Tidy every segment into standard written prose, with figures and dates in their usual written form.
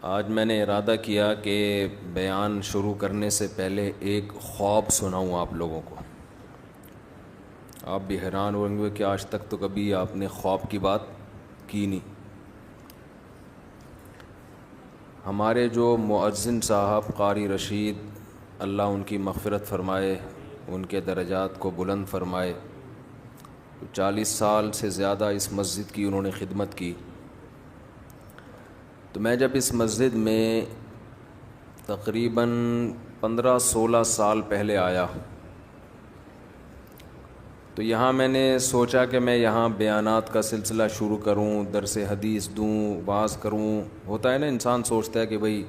آج میں نے ارادہ کیا کہ بیان شروع کرنے سے پہلے ایک خواب سناؤں آپ لوگوں کو. آپ بھی حیران ہوں گے کہ آج تک تو کبھی آپ نے خواب کی بات کی نہیں. ہمارے جو مؤذن صاحب قاری رشید، اللہ ان کی مغفرت فرمائے، ان کے درجات کو بلند فرمائے، 40 سال سے زیادہ اس مسجد کی انہوں نے خدمت کی. تو میں جب اس مسجد میں تقریباً 15-16 سال پہلے آیا تو یہاں میں نے سوچا کہ میں یہاں بیانات کا سلسلہ شروع کروں، درس حدیث دوں، واعظ کروں. ہوتا ہے نا، انسان سوچتا ہے کہ بھئی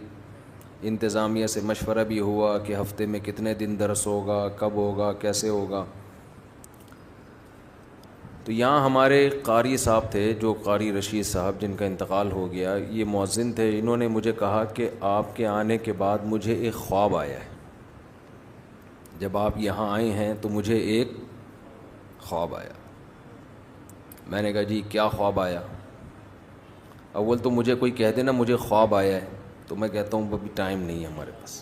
انتظامیہ سے مشورہ بھی ہوا کہ ہفتے میں کتنے دن درس ہوگا، کب ہوگا، کیسے ہوگا. تو یہاں ہمارے قاری صاحب تھے، جو قاری رشید صاحب جن کا انتقال ہو گیا، یہ مؤذن تھے. انہوں نے مجھے کہا کہ آپ کے آنے کے بعد مجھے ایک خواب آیا ہے. جب آپ یہاں آئے ہیں تو مجھے ایک خواب آیا. میں نے کہا جی کیا خواب آیا؟ اول تو مجھے کوئی کہہ دینا مجھے خواب آیا ہے تو میں کہتا ہوں ابھی ٹائم نہیں ہے ہمارے پاس،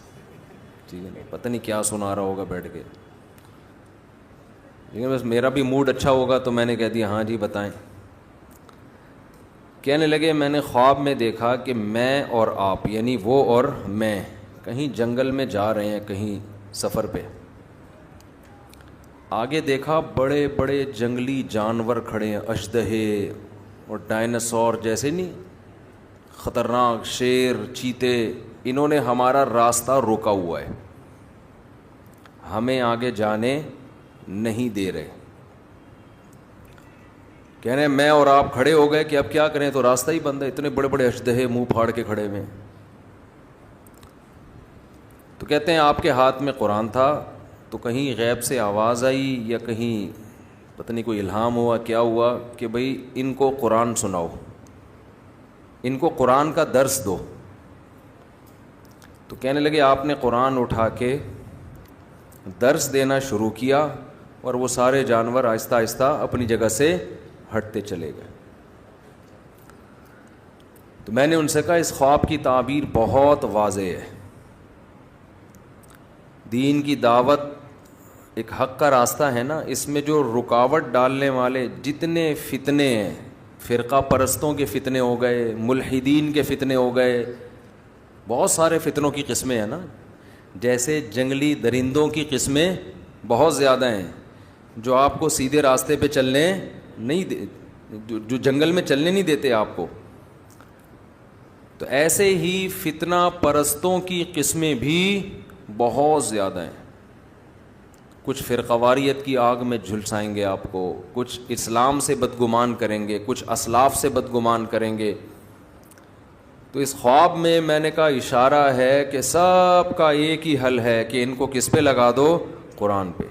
ٹھیک ہے نا، پتہ نہیں کیا سنا رہا ہوگا بیٹھ کے. لیکن بس میرا بھی موڈ اچھا ہوگا تو میں نے کہہ دیا ہاں جی بتائیں. کہنے لگے میں نے خواب میں دیکھا کہ میں اور آپ، یعنی وہ اور میں، کہیں جنگل میں جا رہے ہیں، کہیں سفر پہ. آگے دیکھا بڑے بڑے جنگلی جانور کھڑے ہیں، اژدہے اور ڈائناسور جیسے، نہیں خطرناک، شیر، چیتے. انہوں نے ہمارا راستہ روکا ہوا ہے، ہمیں آگے جانے نہیں دے رہے. کہہ رہے ہیں میں اور آپ کھڑے ہو گئے کہ اب کیا کریں، تو راستہ ہی بند ہے، اتنے بڑے بڑے اژدہے منہ پھاڑ کے کھڑے ہوئے. تو کہتے ہیں آپ کے ہاتھ میں قرآن تھا، تو کہیں غیب سے آواز آئی یا کہیں پتہ نہیں کوئی الہام ہوا، کیا ہوا کہ بھئی ان کو قرآن سناؤ، ان کو قرآن کا درس دو. تو کہنے لگے آپ نے قرآن اٹھا کے درس دینا شروع کیا اور وہ سارے جانور آہستہ آہستہ اپنی جگہ سے ہٹتے چلے گئے. تو میں نے ان سے کہا اس خواب کی تعبیر بہت واضح ہے. دین کی دعوت ایک حق کا راستہ ہے نا، اس میں جو رکاوٹ ڈالنے والے جتنے فتنے ہیں، فرقہ پرستوں کے فتنے ہو گئے، ملحدین کے فتنے ہو گئے، بہت سارے فتنوں کی قسمیں ہیں نا. جیسے جنگلی درندوں کی قسمیں بہت زیادہ ہیں جو آپ کو سیدھے راستے پہ چلنے نہیں دے، جو جنگل میں چلنے نہیں دیتے آپ کو. تو ایسے ہی فتنہ پرستوں کی قسمیں بھی بہت زیادہ ہیں. کچھ فرقواریت کی آگ میں جھلسائیں گے آپ کو، کچھ اسلام سے بدگمان کریں گے، کچھ اسلاف سے بدگمان کریں گے. تو اس خواب میں نے کہا اشارہ ہے کہ سب کا ایک ہی حل ہے کہ ان کو کس پہ لگا دو، قرآن پہ.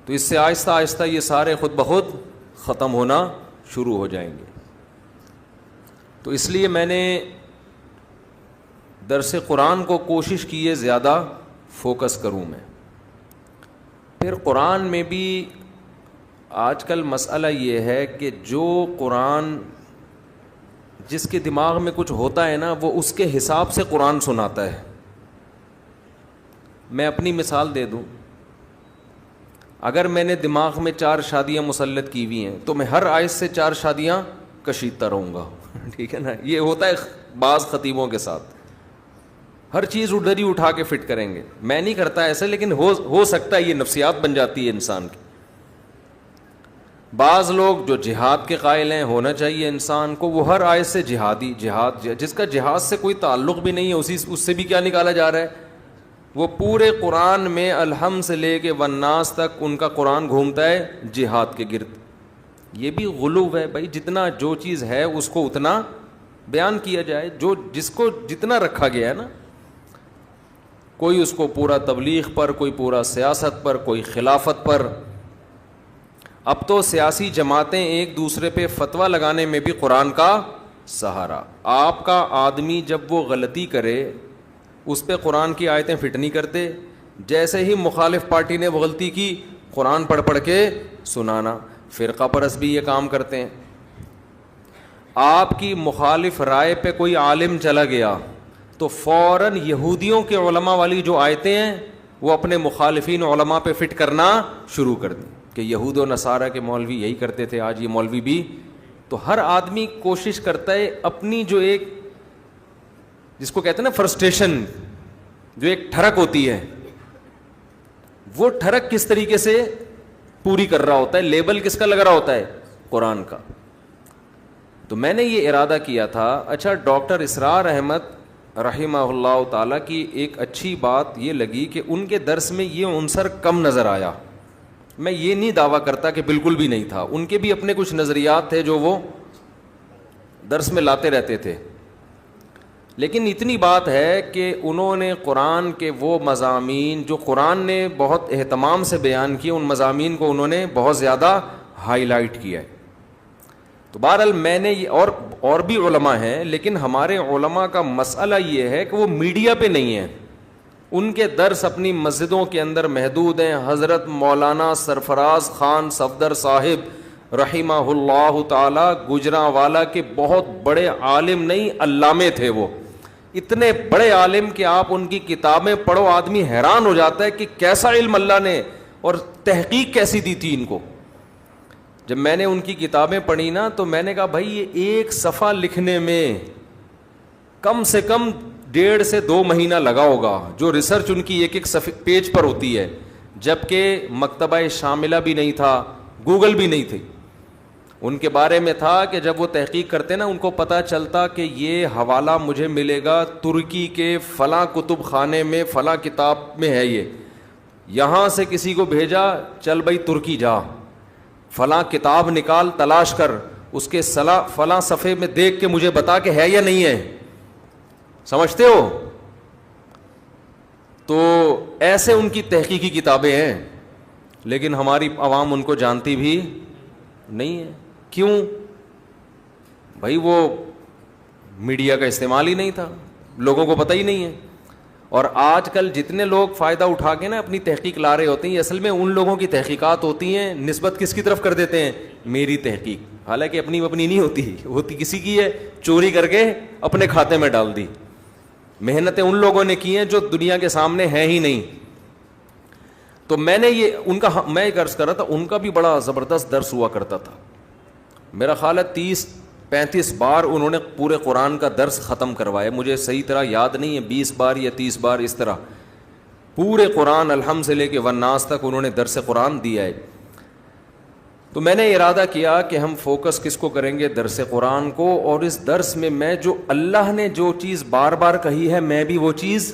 تو اس سے آہستہ آہستہ یہ سارے خود بخود ختم ہونا شروع ہو جائیں گے. تو اس لیے میں نے درس قرآن کو کوشش کی ہے زیادہ فوکس کروں میں. پھر قرآن میں بھی آج کل مسئلہ یہ ہے کہ جو قرآن جس کے دماغ میں کچھ ہوتا ہے نا، وہ اس کے حساب سے قرآن سناتا ہے. میں اپنی مثال دے دوں، اگر میں نے دماغ میں 4 شادیاں مسلط کی ہوئی ہیں تو میں ہر آیت سے 4 شادیاں کشیدتا رہوں گا. ٹھیک ہے نا، یہ ہوتا ہے بعض خطیبوں کے ساتھ، ہر چیز ادھر ہی اٹھا کے فٹ کریں گے. میں نہیں کرتا ایسے، لیکن ہو سکتا ہے یہ نفسیات بن جاتی ہے انسان کی. بعض لوگ جو جہاد کے قائل ہیں، ہونا چاہیے انسان کو، وہ ہر آیت سے جہاد جس کا جہاد سے کوئی تعلق بھی نہیں ہے اس سے بھی کیا نکالا جا رہا ہے. وہ پورے قرآن میں الحم سے لے کے والناس تک ان کا قرآن گھومتا ہے جہاد کے گرد. یہ بھی غلو ہے بھائی، جتنا جو چیز ہے اس کو اتنا بیان کیا جائے، جس کو جتنا رکھا گیا ہے نا. کوئی اس کو پورا تبلیغ پر، کوئی پورا سیاست پر، کوئی خلافت پر. اب تو سیاسی جماعتیں ایک دوسرے پہ فتویٰ لگانے میں بھی قرآن کا سہارا. آپ کا آدمی جب وہ غلطی کرے اس پہ قرآن کی آیتیں فٹ نہیں کرتے. جیسے ہی مخالف پارٹی نے وہ غلطی کی، قرآن پڑھ کے سنانا. فرقہ پرست بھی یہ کام کرتے ہیں. آپ کی مخالف رائے پہ کوئی عالم چلا گیا تو فوراً یہودیوں کے علماء والی جو آیتیں ہیں وہ اپنے مخالفین علماء پہ فٹ کرنا شروع کر دیں کہ یہود و نصارہ کے مولوی یہی کرتے تھے، آج یہ مولوی بھی. تو ہر آدمی کوشش کرتا ہے اپنی جو ایک جس کو کہتے ہیں نا فرسٹریشن، جو ایک ٹھڑک ہوتی ہے، وہ ٹھڑک کس طریقے سے پوری کر رہا ہوتا ہے. لیبل کس کا لگ رہا ہوتا ہے؟ قرآن کا. تو میں نے یہ ارادہ کیا تھا. اچھا، ڈاکٹر اسرار احمد رحمہ اللہ تعالیٰ کی ایک اچھی بات یہ لگی کہ ان کے درس میں یہ عنصر کم نظر آیا. میں یہ نہیں دعویٰ کرتا کہ بالکل بھی نہیں تھا، ان کے بھی اپنے کچھ نظریات تھے جو وہ درس میں لاتے رہتے تھے، لیکن اتنی بات ہے کہ انہوں نے قرآن کے وہ مضامین جو قرآن نے بہت اہتمام سے بیان کیے، ان مضامین کو انہوں نے بہت زیادہ ہائی لائٹ کیا ہے. تو بہرحال میں نے یہ اور بھی علماء ہیں، لیکن ہمارے علماء کا مسئلہ یہ ہے کہ وہ میڈیا پہ نہیں ہیں. ان کے درس اپنی مسجدوں کے اندر محدود ہیں. حضرت مولانا سرفراز خان صفدر صاحب رحمہ اللہ تعالی گجرانوالہ کے بہت بڑے عالم نہیں علامے تھے. وہ اتنے بڑے عالم کہ آپ ان کی کتابیں پڑھو آدمی حیران ہو جاتا ہے کہ کیسا علم اللہ نے اور تحقیق کیسی دی تھی ان کو. جب میں نے ان کی کتابیں پڑھی نا تو میں نے کہا بھائی یہ ایک صفحہ لکھنے میں کم سے کم 1.5 سے 2 مہینہ لگا ہوگا، جو ریسرچ ان کی ایک پیج پر ہوتی ہے. جبکہ مکتبہ شاملہ بھی نہیں تھا، گوگل بھی نہیں تھی. ان کے بارے میں تھا کہ جب وہ تحقیق کرتے نا ان کو پتہ چلتا کہ یہ حوالہ مجھے ملے گا ترکی کے فلاں کتب خانے میں فلاں کتاب میں ہے، یہ یہاں سے کسی کو بھیجا چل بھائی ترکی جا، فلاں کتاب نکال تلاش کر، اس کے فلاں صفحے میں دیکھ کے مجھے بتا کہ ہے یا نہیں ہے. سمجھتے ہو؟ تو ایسے ان کی تحقیقی کتابیں ہیں، لیکن ہماری عوام ان کو جانتی بھی نہیں ہے. کیوں؟ بھائی وہ میڈیا کا استعمال ہی نہیں تھا، لوگوں کو پتہ ہی نہیں ہے. اور آج کل جتنے لوگ فائدہ اٹھا کے نا اپنی تحقیق لا رہے ہوتے ہیں، اصل میں ان لوگوں کی تحقیقات ہوتی ہیں، نسبت کس کی طرف کر دیتے ہیں؟ میری تحقیق. حالانکہ اپنی نہیں ہوتی کسی کی ہے، چوری کر کے اپنے کھاتے میں ڈال دی. محنتیں ان لوگوں نے کی ہیں جو دنیا کے سامنے ہیں ہی نہیں. تو میں نے یہ ان کا میں ایک عرض کر رہا تھا، ان کا بھی بڑا زبردست درس ہوا کرتا تھا. میرا خیال ہے 30-35 بار انہوں نے پورے قرآن کا درس ختم کروایا. مجھے صحیح طرح یاد نہیں ہے، 20 بار یا 30 بار اس طرح پورے قرآن الحمد سے لے کے والناس تک انہوں نے درس قرآن دیا ہے. تو میں نے ارادہ کیا کہ ہم فوکس کس کو کریں گے؟ درس قرآن کو. اور اس درس میں جو اللہ نے جو چیز بار بار کہی ہے میں بھی وہ چیز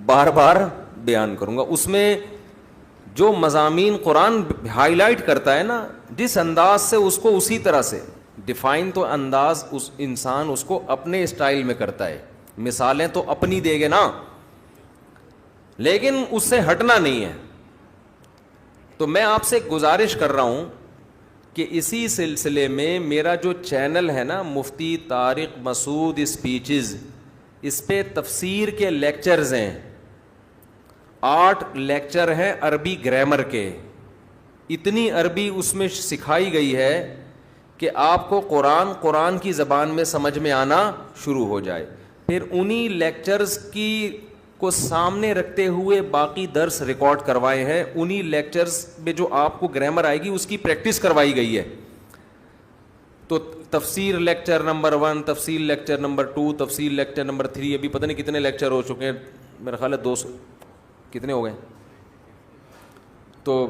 بار بار بیان کروں گا. اس میں جو مضامین قرآن ہائی لائٹ کرتا ہے نا، جس انداز سے اس کو اسی طرح سے ڈیفائن، تو انداز اس انسان اس کو اپنے اسٹائل میں کرتا ہے. مثالیں تو اپنی دے گے نا، لیکن اس سے ہٹنا نہیں ہے. تو میں آپ سے گزارش کر رہا ہوں کہ اسی سلسلے میں میرا جو چینل ہے نا مفتی طارق مسعود اسپیچز، اس پہ تفسیر کے لیکچرز ہیں. 8 لیکچر ہیں عربی گرامر کے. اتنی عربی اس میں سکھائی گئی ہے کہ آپ کو قرآن کی زبان میں سمجھ میں آنا شروع ہو جائے. پھر انہی لیکچرز کو سامنے رکھتے ہوئے باقی درس ریکارڈ کروائے ہیں. انہی لیکچرز میں جو آپ کو گرامر آئے گی اس کی پریکٹس کروائی گئی ہے. تو تفسیر لیکچر نمبر 1، تفسیر لیکچر نمبر 2، تفسیر لیکچر نمبر 3، ابھی پتہ نہیں کتنے لیکچر ہو چکے ہیں. میرا خیال ہے 200 کتنے ہو گئے، تو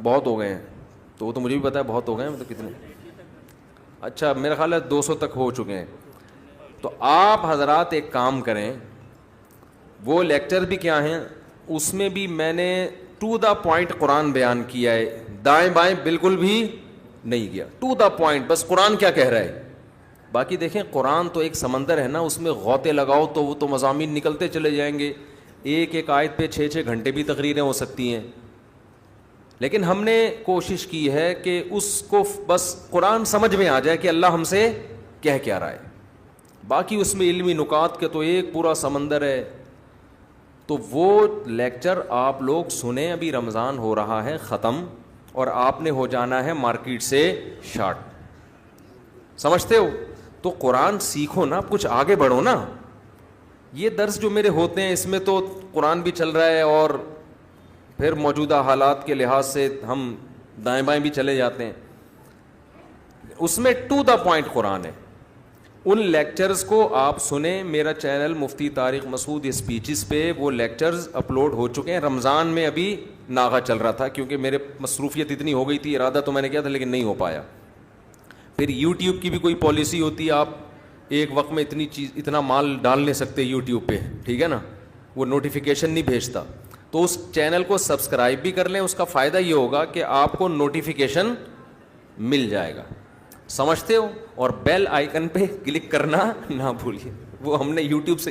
بہت ہو گئے ہیں. تو وہ تو مجھے بھی پتا ہے بہت ہو گئے ہیں، مطلب کتنے. اچھا میرا خیال ہے 200 تک ہو چکے ہیں. تو آپ حضرات ایک کام کریں، وہ لیکچر بھی کیا ہیں اس میں بھی میں نے ٹو دا پوائنٹ قرآن بیان کیا ہے، دائیں بائیں بالکل بھی نہیں کیا. ٹو دا پوائنٹ، بس قرآن کیا کہہ رہا ہے. باقی دیکھیں قرآن تو ایک سمندر ہے نا، اس میں غوطے لگاؤ تو وہ تو مضامین نکلتے چلے جائیں گے. ایک آیت پہ 6 گھنٹے بھی تقریریں ہو سکتی ہیں. لیکن ہم نے کوشش کی ہے کہ اس کو بس قرآن سمجھ میں آ جائے کہ اللہ ہم سے کہہ کیا رہا ہے. باقی اس میں علمی نکات کے تو ایک پورا سمندر ہے. تو وہ لیکچر آپ لوگ سنیں. ابھی رمضان ہو رہا ہے ختم، اور آپ نے ہو جانا ہے مارکیٹ سے شارٹ. سمجھتے ہو؟ تو قرآن سیکھو نا, کچھ آگے بڑھو نا. یہ درس جو میرے ہوتے ہیں اس میں تو قرآن بھی چل رہا ہے اور پھر موجودہ حالات کے لحاظ سے ہم دائیں بائیں بھی چلے جاتے ہیں. اس میں ٹو دا پوائنٹ قرآن ہے. ان لیکچرز کو آپ سنیں, میرا چینل مفتی طارق مسعود اسپیچز پہ وہ لیکچرز اپلوڈ ہو چکے ہیں. رمضان میں ابھی ناغہ چل رہا تھا کیونکہ میرے مصروفیت اتنی ہو گئی تھی, ارادہ تو میں نے کیا تھا لیکن نہیں ہو پایا. پھر یوٹیوب کی بھی کوئی پالیسی ہوتی ہے, آپ ایک وقت میں اتنا مال ڈال نہیں سکتے یوٹیوب پہ, ٹھیک ہے نا, وہ نوٹیفیکیشن نہیں بھیجتا. تو اس چینل کو سبسکرائب بھی کر لیں, اس کا فائدہ یہ ہوگا کہ آپ کو نوٹیفیکیشن مل جائے گا, سمجھتے ہو. اور بیل آئیکن پہ کلک کرنا نہ بھولیے, وہ ہم نے یوٹیوب سے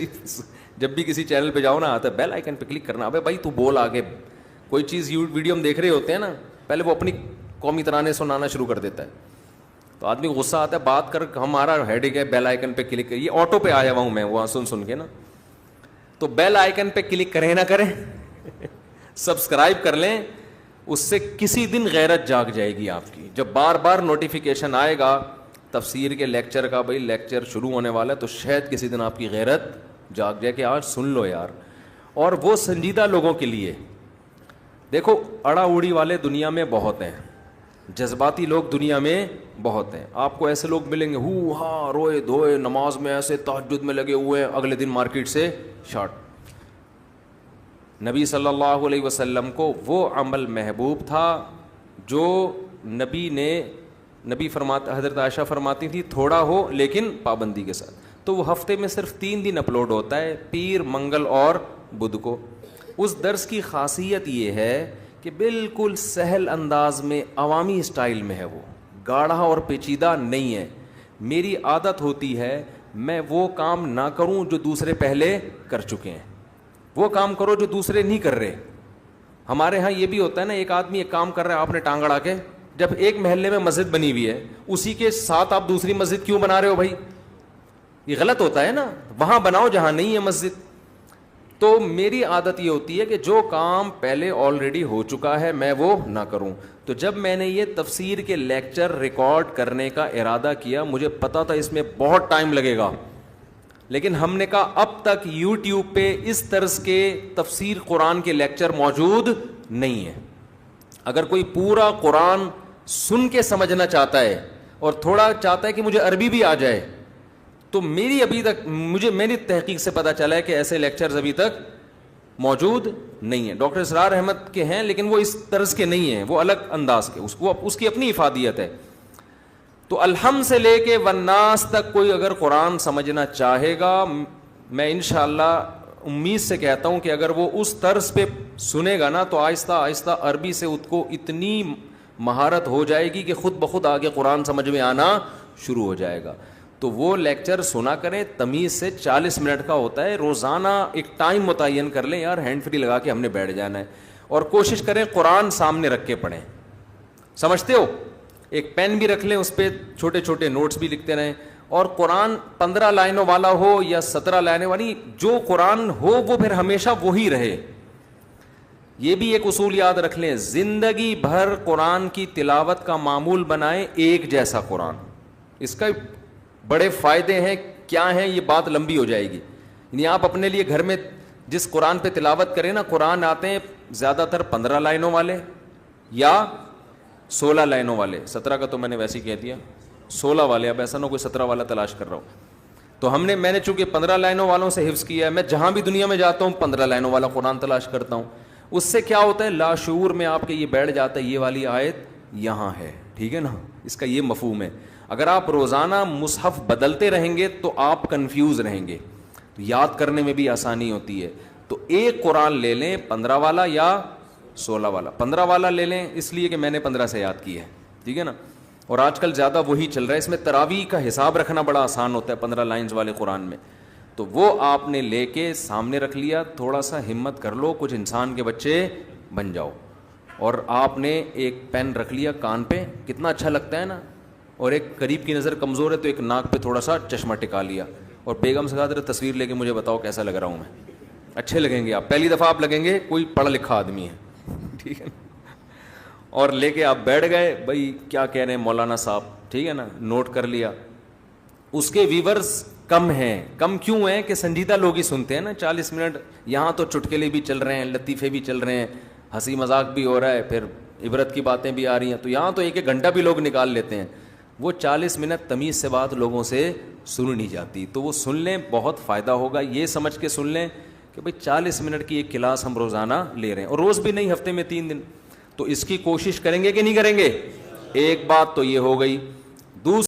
جب بھی کسی چینل پہ جاؤ نا آتا ہے بیل آئیکن پہ کلک کرنا. ابے بھائی تو بول آگے, کوئی چیز ویڈیو ہم دیکھ رہے ہوتے ہیں نا, پہلے وہ اپنی قومی ترانے سنانا شروع کر دیتا ہے, تو آدمی کو غصہ آتا ہے, بات کر ہمارا ہیڈک ہے, بیل آئیکن پہ کلک کریے. آٹو پہ آیا ہوا ہوں میں وہاں سن کے نا, تو بیل آئیکن پہ کلک کریں نہ کریں, سبسکرائب کر لیں. اس سے کسی دن غیرت جاگ جائے گی آپ کی. جب بار بار نوٹیفیکیشن آئے گا تفسیر کے لیکچر کا, بھائی لیکچر شروع ہونے والا ہے, تو شاید کسی دن آپ کی غیرت جاگ جائے کہ آج سن لو یار. اور وہ سنجیدہ لوگوں کے لیے, دیکھو اڑا اوڑی والے دنیا میں بہت ہیں, جذباتی لوگ دنیا میں بہت ہیں. آپ کو ایسے لوگ ملیں گے ہو ہاں روئے دھوئے نماز میں ایسے تہجد میں لگے ہوئے ہیں, اگلے دن مارکیٹ سے شارٹ. نبی صلی اللہ علیہ وسلم کو وہ عمل محبوب تھا جو نبی فرماتا, حضرت عائشہ فرماتی تھی تھوڑا ہو لیکن پابندی کے ساتھ. تو وہ ہفتے میں صرف 3 دن اپلوڈ ہوتا ہے, پیر, منگل اور بدھ کو. اس درس کی خاصیت یہ ہے کہ بالکل سہل انداز میں عوامی اسٹائل میں ہے, وہ گاڑھا اور پیچیدہ نہیں ہے. میری عادت ہوتی ہے میں وہ کام نہ کروں جو دوسرے پہلے کر چکے ہیں, وہ کام کرو جو دوسرے نہیں کر رہے. ہمارے ہاں یہ بھی ہوتا ہے نا, ایک آدمی ایک کام کر رہا ہے, آپ نے ٹانگ اڑا کے, جب ایک محلے میں مسجد بنی ہوئی ہے اسی کے ساتھ آپ دوسری مسجد کیوں بنا رہے ہو بھائی, یہ غلط ہوتا ہے نا. وہاں بناؤ جہاں نہیں ہے مسجد. تو میری عادت یہ ہوتی ہے کہ جو کام پہلے آلریڈی ہو چکا ہے میں وہ نہ کروں. تو جب میں نے یہ تفسیر کے لیکچر ریکارڈ کرنے کا ارادہ کیا, مجھے پتا تھا اس میں بہت ٹائم لگے گا, لیکن ہم نے کہا اب تک یوٹیوب پہ اس طرز کے تفسیر قرآن کے لیکچر موجود نہیں ہیں. اگر کوئی پورا قرآن سن کے سمجھنا چاہتا ہے اور تھوڑا چاہتا ہے کہ مجھے عربی بھی آ جائے, تو میری تحقیق سے پتہ چلا ہے کہ ایسے لیکچرز ابھی تک موجود نہیں ہیں. ڈاکٹر اسرار احمد کے ہیں لیکن وہ اس طرز کے نہیں ہیں, وہ الگ انداز کے, اس کی اپنی افادیت ہے. تو الحم سے لے کے والناس تک کوئی اگر قرآن سمجھنا چاہے گا, میں انشاءاللہ امید سے کہتا ہوں کہ اگر وہ اس طرز پہ سنے گا نا, تو آہستہ آہستہ عربی سے اس کو اتنی مہارت ہو جائے گی کہ خود بخود آگے قرآن سمجھ میں آنا شروع ہو جائے گا. تو وہ لیکچر سنا کریں, تمیز سے 40 منٹ کا ہوتا ہے, روزانہ ایک ٹائم متعین کر لیں یار, ہینڈ فری لگا کے ہم نے بیٹھ جانا ہے, اور کوشش کریں قرآن سامنے رکھ کے پڑھیں. سمجھتے ہو, ایک پین بھی رکھ لیں, اس پہ چھوٹے چھوٹے نوٹس بھی لکھتے رہیں, اور قرآن 15 لائنوں والا ہو یا 17 لائنوں والی, جو قرآن ہو وہ پھر ہمیشہ وہی رہے. یہ بھی ایک اصول یاد رکھ لیں, زندگی بھر قرآن کی تلاوت کا معمول بنائیں ایک جیسا قرآن. اس کا بڑے فائدے ہیں, کیا ہیں یہ بات لمبی ہو جائے گی. یعنی آپ اپنے لیے گھر میں جس قرآن پہ تلاوت کریں نا, قرآن آتے ہیں زیادہ تر 15 لائنوں والے یا 16 لائنوں والے, 17 کا تو میں نے ویسے ہی کہہ دیا, 16 والے, اب ایسا نہ کوئی 17 والا تلاش کر رہا ہوں. تو میں نے چونکہ 15 لائنوں والوں سے حفظ کیا ہے, میں جہاں بھی دنیا میں جاتا ہوں 15 لائنوں والا قرآن تلاش کرتا ہوں. اس سے کیا ہوتا ہے, لاشعور میں آپ کے یہ بیٹھ جاتا ہے یہ والی آیت یہاں ہے, ٹھیک ہے نا, اس کا یہ مفہوم ہے. اگر آپ روزانہ مصحف بدلتے رہیں گے تو آپ کنفیوز رہیں گے, تو یاد کرنے میں بھی آسانی ہوتی ہے. تو ایک قرآن لے لیں 15 والا یا 16 والا. 15 والا لے لیں اس لیے کہ میں نے 15 سے یاد کی ہے, ٹھیک ہے نا, اور آج کل زیادہ وہی چل رہا ہے. اس میں تراویح کا حساب رکھنا بڑا آسان ہوتا ہے 15 لائنز والے قرآن میں. تو وہ آپ نے لے کے سامنے رکھ لیا, تھوڑا سا ہمت کر لو, کچھ انسان کے بچے بن جاؤ. اور آپ نے ایک پین رکھ لیا کان پہ, کتنا اچھا لگتا ہے نا, اور ایک قریب کی نظر کمزور ہے تو ایک ناک پہ تھوڑا سا چشمہ ٹکا لیا, اور بیگم سے کہا ذرا تصویر لے کے مجھے بتاؤ کیسا لگ رہا ہوں میں. اچھے لگیں گے آپ, پہلی دفعہ آپ لگیں گے کوئی پڑھا لکھا آدمی ہے, ٹھیک ہے, اور لے کے آپ بیٹھ گئے, بھائی کیا کہہ رہے ہیں مولانا صاحب, ٹھیک ہے نا, نوٹ کر لیا. اس کے ویورز کم ہیں. کم کیوں ہیں؟ کہ سنجیدہ لوگ ہی سنتے ہیں نا 40 منٹ. یہاں تو چٹکلے بھی چل رہے ہیں, لطیفے بھی چل رہے ہیں, ہنسی مذاق بھی ہو رہا ہے, پھر عبرت کی باتیں بھی آ رہی ہیں, تو یہاں تو 1 گھنٹہ بھی لوگ نکال لیتے ہیں. وہ 40 منٹ تمیز سے بات لوگوں سے سن نہیں جاتی. تو وہ سن لیں, بہت فائدہ ہوگا. یہ سمجھ کے سن لیں کہ بھئی 40 منٹ کی ایک کلاس ہم روزانہ لے رہے ہیں, اور روز بھی نہیں, ہفتے میں 3 دن. تو اس کی کوشش کریں گے کہ نہیں کریں گے؟ ایک بات تو یہ ہو گئی. دوسری